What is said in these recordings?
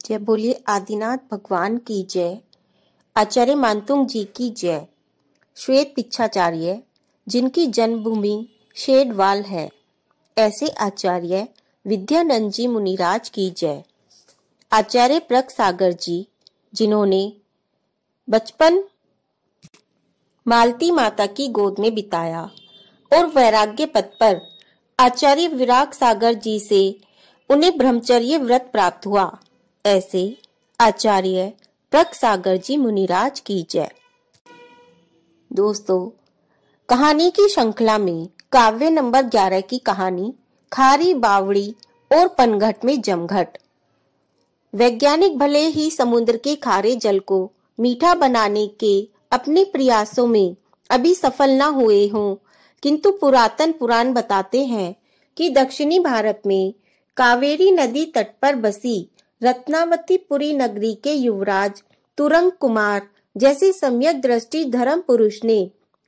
जय बोलिए आदिनाथ भगवान की जय। आचार्य मानतुंग जी की जय। श्वेत पिच्छाचार्य जिनकी जन्मभूमि शेडवाल है, ऐसे आचार्य विद्यानंद जी मुनिराज की जय। आचार्य प्रक सागर जी जिन्होंने बचपन मालती माता की गोद में बिताया और वैराग्य पद पर आचार्य विराग सागर जी से उन्हें ब्रह्मचर्य व्रत प्राप्त हुआ, ऐसे आचार्य प्रक सागर जी मुनिराज की जय। दोस्तों, कहानी की श्रृंखला में काव्य नंबर 11 की कहानी खारी बावड़ी और पनघट में जमघट। वैज्ञानिक भले ही समुद्र के खारे जल को मीठा बनाने के अपने प्रयासों में अभी सफल न हुए हों, किंतु पुरातन पुराण बताते हैं कि दक्षिणी भारत में कावेरी नदी तट पर बसी रत्नावतीपुरी नगरी के युवराज तुरंग कुमार जैसे सम्यक दृष्टि धर्म पुरुष ने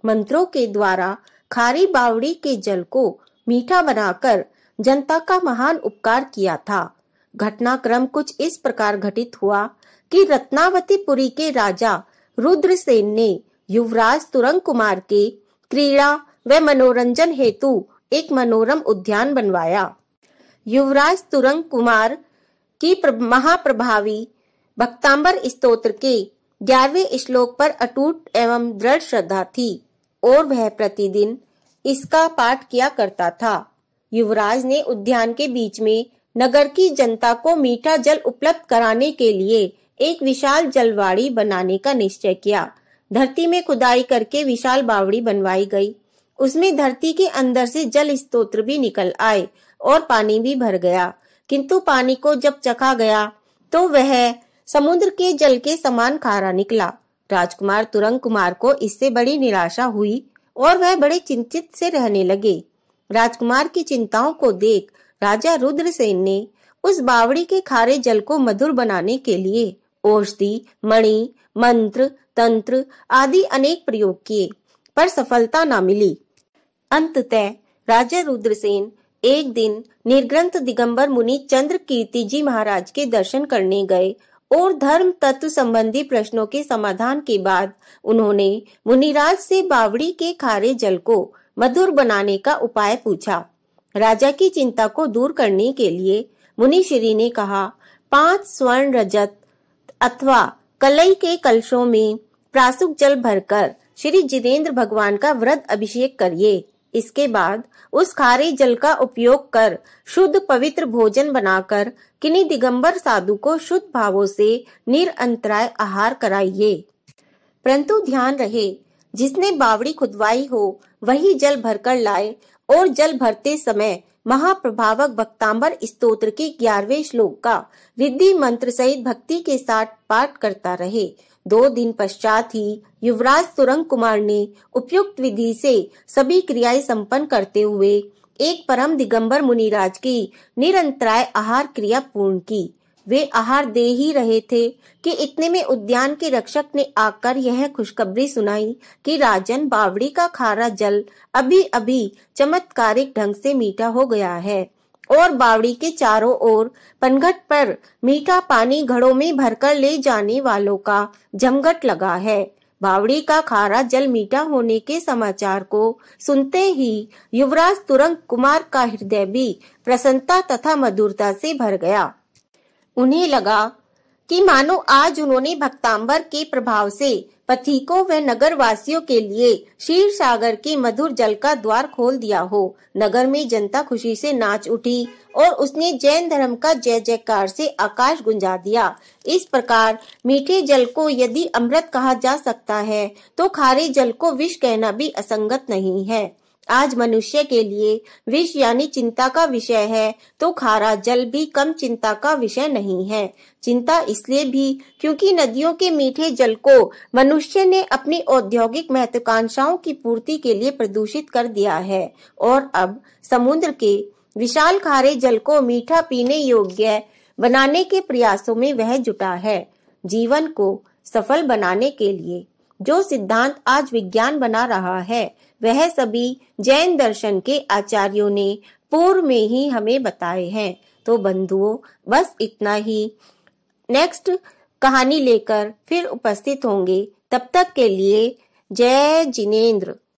मंत्रों के द्वारा खारी बावड़ी के जल को मीठा बनाकर जनता का महान उपकार किया था। घटनाक्रम कुछ इस प्रकार घटित हुआ कि रत्नावतीपुरी के राजा रुद्रसेन ने युवराज तुरंग कुमार के क्रीड़ा व मनोरंजन हेतु एक मनोरम उद्यान बनवाया। युवराज तुरंग कुमार की महाप्रभावी भक्तांबर स्तोत्र के 11वें श्लोक पर अटूट एवं दृढ़ श्रद्धा थी और वह प्रतिदिन इसका पाठ किया करता था। युवराज ने उद्यान के बीच में नगर की जनता को मीठा जल उपलब्ध कराने के लिए एक विशाल जलवाड़ी बनाने का निश्चय किया। धरती में खुदाई करके विशाल बावड़ी बनवाई गई। उसमें धरती के अंदर से जल स्तोत्र भी निकल आए और पानी भी भर गया, किंतु पानी को जब चखा गया तो वह समुद्र के जल के समान खारा निकला। राजकुमार तुरंग कुमार को इससे बड़ी निराशा हुई और वह बड़े चिंतित से रहने लगे। राजकुमार की चिंताओं को देख राजा रुद्रसेन ने उस बावड़ी के खारे जल को मधुर बनाने के लिए औषधि, मणि, मंत्र, तंत्र आदि अनेक प्रयोग किए, पर सफलता न मिली। अंततः राजा रुद्रसेन एक दिन निर्ग्रंथ दिगंबर मुनि चंद्र कीर्ति जी महाराज के दर्शन करने गए और धर्म तत्व संबंधी प्रश्नों के समाधान के बाद उन्होंने मुनिराज से बावड़ी के खारे जल को मधुर बनाने का उपाय पूछा। राजा की चिंता को दूर करने के लिए मुनिश्री ने कहा, 5 स्वर्ण रजत अथवा कलई के कलशों में प्रासुक जल भरकर श्री जिनेन्द्र भगवान का व्रत अभिषेक करिए। इसके बाद उस खारे जल का उपयोग कर शुद्ध पवित्र भोजन बनाकर किन्हीं दिगंबर साधु को शुद्ध भावों से निरंतराय आहार कराइए। परंतु ध्यान रहे, जिसने बावड़ी खुदवाई हो वही जल भरकर लाए और जल भरते समय महाप्रभावक भक्तांबर स्तोत्र के 11वें श्लोक का रिद्धि मंत्र सहित भक्ति के साथ पाठ करता रहे। 2 दिन पश्चात ही युवराज तुरंग कुमार ने उपयुक्त विधि से सभी क्रियाएं संपन्न करते हुए एक परम दिगंबर मुनिराज की निरंतराय आहार क्रिया पूर्ण की। वे आहार दे ही रहे थे कि इतने में उद्यान के रक्षक ने आकर यह खुशखबरी सुनाई कि राजन, बावड़ी का खारा जल अभी अभी चमत्कारिक ढंग से मीठा हो गया है और बावड़ी के चारों ओर पनघट पर मीठा पानी घड़ों में भरकर ले जाने वालों का जमघट लगा है। बावड़ी का खारा जल मीठा होने के समाचार को सुनते ही युवराज तुरंग कुमार का हृदय भी प्रसन्नता तथा मधुरता से भर गया। उन्हें लगा कि मानो आज उन्होंने भक्तांबर के प्रभाव से पथिकों व नगर वासियों के लिए क्षीर सागर के मधुर जल का द्वार खोल दिया हो। नगर में जनता खुशी से नाच उठी और उसने जैन धर्म का जय जयकार से आकाश गुंजा दिया। इस प्रकार मीठे जल को यदि अमृत कहा जा सकता है तो खारे जल को विष कहना भी असंगत नहीं है। आज मनुष्य के लिए विष यानी चिंता का विषय है तो खारा जल भी कम चिंता का विषय नहीं है। चिंता इसलिए भी क्योंकि नदियों के मीठे जल को मनुष्य ने अपनी औद्योगिक महत्वाकांक्षाओं की पूर्ति के लिए प्रदूषित कर दिया है और अब समुद्र के विशाल खारे जल को मीठा पीने योग्य बनाने के प्रयासों में वह जुटा है। जीवन को सफल बनाने के लिए जो सिद्धांत आज विज्ञान बना रहा है वह सभी जैन दर्शन के आचार्यों ने पूर्व में ही हमें बताए हैं। तो बंधुओं, बस इतना ही। नेक्स्ट कहानी लेकर फिर उपस्थित होंगे। तब तक के लिए जय जिनेंद्र।